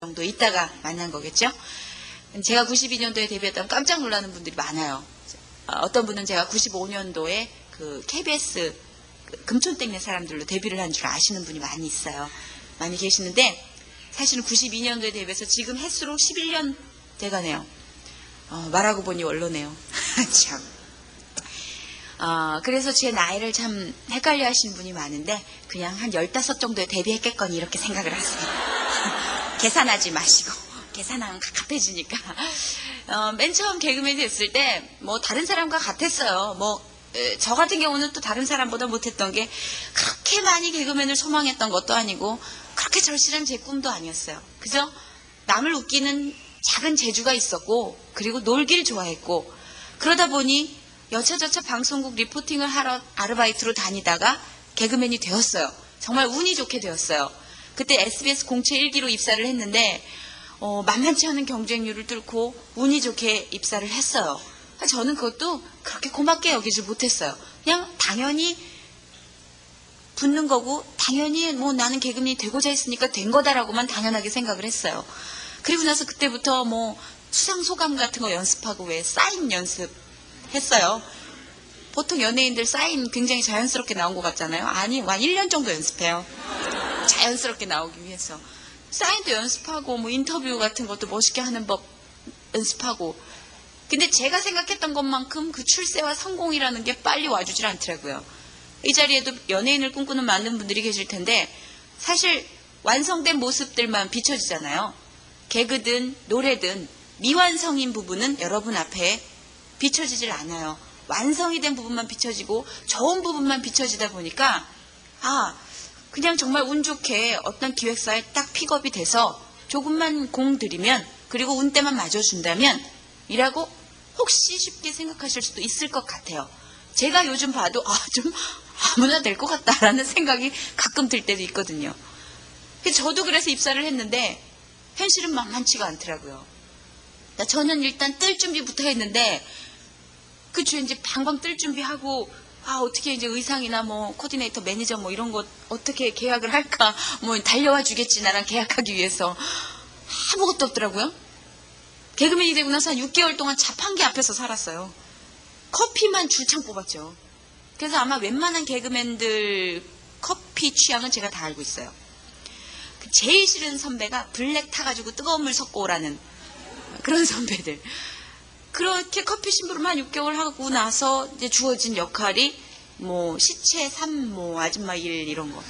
정도 있다가 만난 거겠죠. 제가 92년도에 데뷔했다면 깜짝 놀라는 분들이 많아요. 어떤 분은 제가 95년도에 그 KBS 금촌땡네 사람들로 데뷔를 한 줄 아시는 분이 많이 있어요. 많이 계시는데 사실은 92년도에 데뷔해서 지금 횟수로 11년 돼가네요. 말하고 보니 원로네요. 참. 그래서 제 나이를 참 헷갈려 하시는 분이 많은데 그냥 한 15 정도에 데뷔했겠거니 이렇게 생각을 하세요. 계산하지 마시고. 계산하면 갑갑해지니까. 맨 처음 개그맨이 됐을 때 뭐 다른 사람과 같았어요. 저 같은 경우는 또 다른 사람보다 못했던 게 그렇게 많이 개그맨을 소망했던 것도 아니고 그렇게 절실한 제 꿈도 아니었어요. 그저 남을 웃기는 작은 재주가 있었고 그리고 놀기를 좋아했고 그러다 보니 여차저차 방송국 리포팅을 하러 아르바이트로 다니다가 개그맨이 되었어요. 정말 운이 좋게 되었어요. 그때 SBS 공채 1기로 입사를 했는데 만만치 않은 경쟁률을 뚫고 운이 좋게 입사를 했어요. 저는 그것도 그렇게 고맙게 여기지 못했어요. 그냥 당연히 붙는 거고 당연히 뭐 나는 개그맨이 되고자 했으니까 된 거다라고만 당연하게 생각을 했어요. 그리고 나서 그때부터 뭐 수상소감 같은 거 연습하고 왜 사인 연습했어요. 보통 연예인들 사인 굉장히 자연스럽게 나온 것 같잖아요. 아니, 한 1년 정도 연습해요. 자연스럽게 나오기 위해서. 사인도 연습하고 뭐 인터뷰 같은 것도 멋있게 하는 법 연습하고. 근데 제가 생각했던 것만큼 그 출세와 성공이라는 게 빨리 와주질 않더라고요. 이 자리에도 연예인을 꿈꾸는 많은 분들이 계실 텐데 사실 완성된 모습들만 비춰지잖아요. 개그든 노래든 미완성인 부분은 여러분 앞에 비춰지질 않아요. 완성이 된 부분만 비춰지고 좋은 부분만 비춰지다 보니까 그냥 정말 운 좋게 어떤 기획사에 딱 픽업이 돼서 조금만 공 들이면 그리고 운때만 맞아준다면 이라고 혹시 쉽게 생각하실 수도 있을 것 같아요. 제가 요즘 봐도 좀 아무나 될 것 같다라는 생각이 가끔 들 때도 있거든요. 저도 그래서 입사를 했는데 현실은 만만치가 않더라고요. 저는 일단 뜰 준비부터 했는데 그 주에 이제 방방 뜰 준비하고 어떻게 이제 의상이나 뭐 코디네이터 매니저 뭐 이런 거 어떻게 계약을 할까 뭐 달려와 주겠지 나랑 계약하기 위해서 아무것도 없더라고요. 개그맨이 되고 나서 한 6개월 동안 자판기 앞에서 살았어요. 커피만 줄창 뽑았죠. 그래서 아마 웬만한 개그맨들 커피 취향은 제가 다 알고 있어요. 제일 싫은 선배가 블랙 타가지고 뜨거운 물 섞고 오라는 그런 선배들. 그렇게 커피 심부름만 6개월 하고 나서 이제 주어진 역할이 뭐 시체 3, 뭐 아줌마 1 이런 거.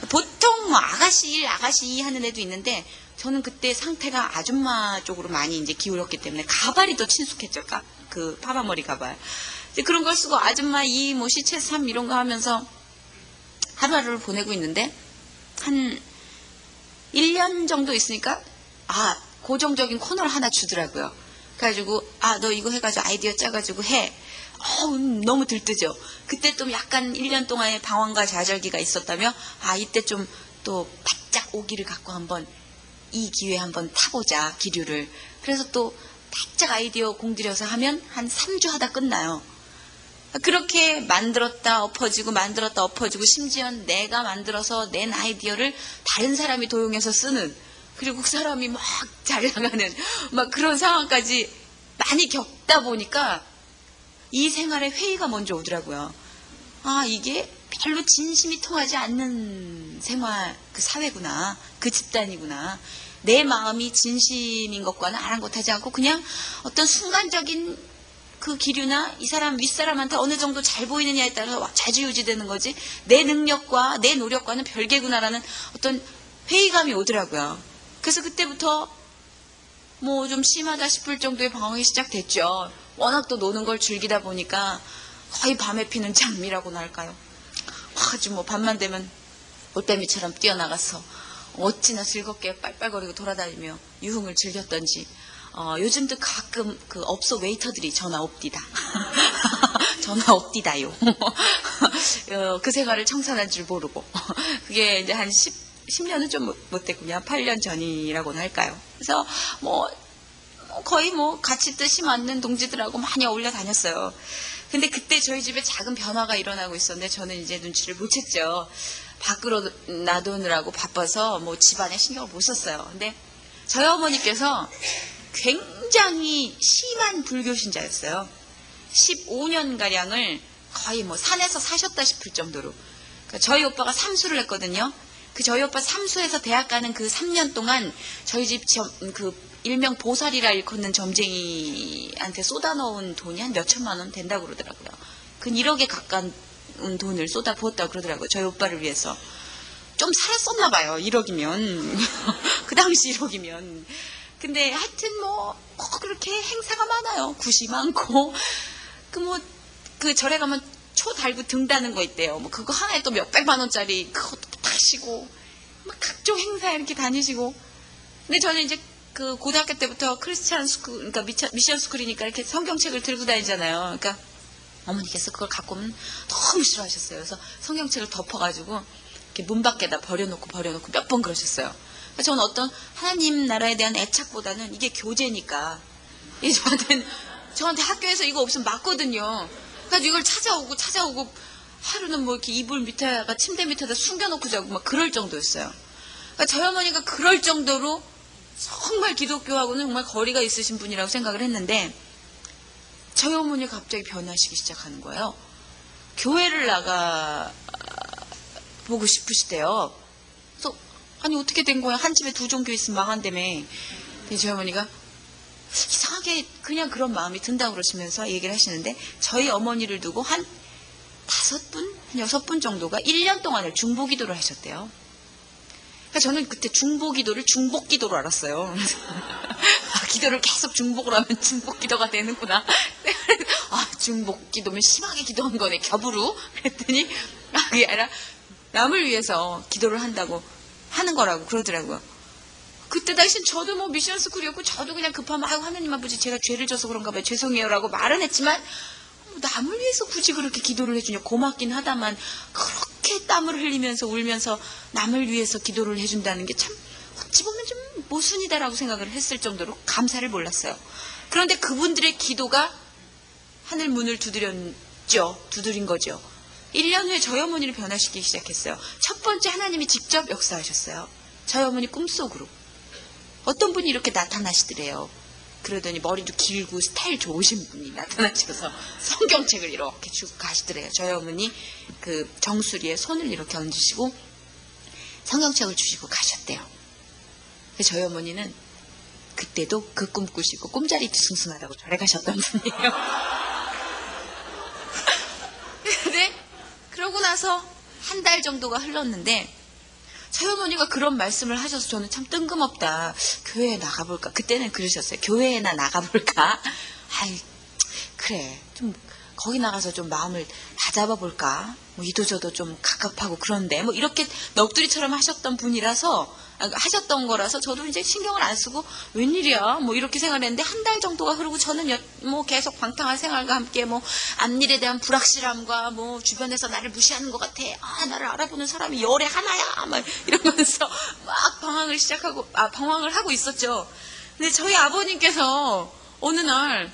보통 뭐 아가씨 1, 아가씨 2 하는 애도 있는데 저는 그때 상태가 아줌마 쪽으로 많이 이제 기울었기 때문에 가발이 더 친숙했죠. 그 파마머리 가발. 이제 그런 걸 쓰고 아줌마 2, 뭐 시체 3 이런 거 하면서 하루하루를 보내고 있는데 한 1년 정도 있으니까 고정적인 코너를 하나 주더라고요. 그래가지고 너 이거 해가지고 아이디어 짜가지고 해. 너무 들뜨죠. 그때 좀 약간 1년 동안의 방황과 좌절기가 있었다며 이때 좀 또 바짝 오기를 갖고 한번 이 기회에 한번 타보자 기류를. 그래서 또 바짝 아이디어 공들여서 하면 한 3주 하다 끝나요. 그렇게 만들었다 엎어지고 만들었다 엎어지고 심지어 내가 만들어서 낸 아이디어를 다른 사람이 도용해서 쓰는 그리고 그 사람이 막 잘 나가는 막 그런 상황까지 많이 겪다 보니까 이 생활에 회의가 먼저 오더라고요. 이게 별로 진심이 통하지 않는 생활, 그 사회구나. 그 집단이구나. 내 마음이 진심인 것과는 아랑곳하지 않고 그냥 어떤 순간적인 그 기류나 이 사람 윗사람한테 어느 정도 잘 보이느냐에 따라서 좌지우지되는 거지 내 능력과 내 노력과는 별개구나라는 어떤 회의감이 오더라고요. 그래서 그때부터 뭐 좀 심하다 싶을 정도의 방황이 시작됐죠. 워낙 또 노는 걸 즐기다 보니까 거의 밤에 피는 장미라고나 할까요. 아주 뭐 밤만 되면 올빼미처럼 뛰어나가서 어찌나 즐겁게 빨빨거리고 돌아다니며 유흥을 즐겼던지 요즘도 가끔 그 업소 웨이터들이 전화 옵디다. 전화 옵디다요. 그 생활을 청산한 줄 모르고 그게 이제 한 10년은 좀 못 됐군요. 8년 전이라고나 할까요. 그래서 뭐 거의 뭐 같이 뜻이 맞는 동지들하고 많이 어울려 다녔어요. 근데 그때 저희 집에 작은 변화가 일어나고 있었는데 저는 이제 눈치를 못 챘죠. 밖으로 놔두느라고 바빠서 뭐 집안에 신경을 못 썼어요. 근데 저희 어머니께서 굉장히 심한 불교신자였어요. 15년가량을 거의 뭐 산에서 사셨다 싶을 정도로. 그러니까 저희 오빠가 삼수를 했거든요. 그 저희 오빠 삼수해서 대학 가는 그 3년 동안 저희 집 그 일명 보살이라 일컫는 점쟁이한테 쏟아넣은 돈이 한 몇천만 원 된다고 그러더라고요. 그 1억에 가까운 돈을 쏟아 부었다고 그러더라고요. 저희 오빠를 위해서. 좀 살았었나 봐요. 1억이면. 그 당시 1억이면. 근데 하여튼 그렇게 행사가 많아요. 굿이 많고. 그 절에 가면 초 달고 등 다는 거 있대요. 그거 하나에 또 몇백만 원짜리 그것도 타시고. 각종 행사 이렇게 다니시고. 근데 저는 이제 그 고등학교 때부터 크리스찬 스쿨, 그러니까 미션 스쿨이니까 이렇게 성경책을 들고 다니잖아요. 그러니까 어머니께서 그걸 갖고 오면 너무 싫어하셨어요. 그래서 성경책을 덮어가지고 이렇게 문 밖에다 버려놓고 몇 번 그러셨어요. 그러니까 저는 어떤 하나님 나라에 대한 애착보다는 이게 교재니까 이게 저한테 학교에서 이거 없으면 맞거든요. 그래서 이걸 찾아오고 하루는 이렇게 이불 밑에다가 침대 밑에다 숨겨놓고 자고 그럴 정도였어요. 그러니까 저희 어머니가 그럴 정도로 정말 기독교하고는 정말 거리가 있으신 분이라고 생각을 했는데 저희 어머니가 갑자기 변하시기 시작하는 거예요. 교회를 보고 싶으시대요. 그래서 아니 어떻게 된 거야? 한 집에 두 종교 있으면 망한다며. 저희 어머니가 이상하게 그냥 그런 마음이 든다고 그러시면서 얘기를 하시는데 저희 어머니를 두고 한 5분, 한 6분 정도가 1년 동안을 중보기도를 하셨대요. 저는 그때 중보기도를 중복기도로 알았어요. 기도를 계속 중복을 하면 중복기도가 되는구나. 중복기도면 심하게 기도한 거네, 겹으로. 그랬더니 그게 아니라 남을 위해서 기도를 한다고 하는 거라고 그러더라고요. 그때 당시 저도 미션 스쿨이었고 저도 그냥 급하면 하나님 아버지 제가 죄를 져서 그런가 봐요. 죄송해요라고 말은 했지만 남을 위해서 굳이 그렇게 기도를 해주냐. 고맙긴 하다만 그렇게 땀을 흘리면서 울면서 남을 위해서 기도를 해준다는 게 참 어찌 보면 좀 모순이다라고 생각을 했을 정도로 감사를 몰랐어요. 그런데 그분들의 기도가 하늘 문을 두드린 거죠. 1년 후에 저희 어머니를 변화시키기 시작했어요. 첫 번째 하나님이 직접 역사하셨어요. 저희 어머니 꿈속으로. 어떤 분이 이렇게 나타나시더래요. 그러더니 머리도 길고 스타일 좋으신 분이 나타나셔서 성경책을 이렇게 주고 가시더래요. 저희 어머니 그 정수리에 손을 이렇게 얹으시고 성경책을 주시고 가셨대요. 저희 어머니는 그때도 그 꿈 꾸시고 꿈자리 뒤숭숭하다고 절에 가셨던 분이에요. 근데 그러고 나서 한 달 정도가 흘렀는데 저희 어머니가 그런 말씀을 하셔서 저는 참 뜬금없다. 교회에 나가볼까? 그때는 그러셨어요. 교회에나 나가볼까? 아이, 그래. 좀 거기 나가서 좀 마음을 다잡아볼까? 이도저도 좀 갑갑하고 그런데 이렇게 넋두리처럼 하셨던 거라서 저도 이제 신경을 안 쓰고 웬일이야 이렇게 생각했는데 한 달 정도가 흐르고 저는 계속 방탕한 생활과 함께 앞일에 대한 불확실함과 주변에서 나를 무시하는 것 같아. 나를 알아보는 사람이 열에 하나야. 이러면서 막 방황을 하고 있었죠. 근데 저희 아버님께서 어느 날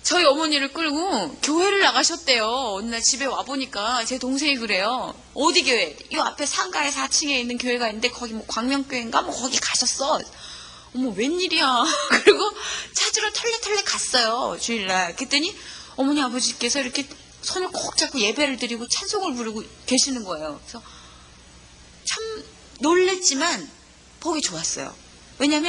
저희 어머니를 끌고 교회를 나가셨대요. 어느 날 집에 와보니까 제 동생이 그래요. 어디 교회? 이 앞에 상가에 4층에 있는 교회가 있는데 거기 광명교회인가? 거기 가셨어. 어머 웬일이야. 그리고 찾으러 털레털레 갔어요. 주일날. 그랬더니 어머니 아버지께서 이렇게 손을 꼭 잡고 예배를 드리고 찬송을 부르고 계시는 거예요. 그래서 참 놀랬지만 보기 좋았어요. 왜냐면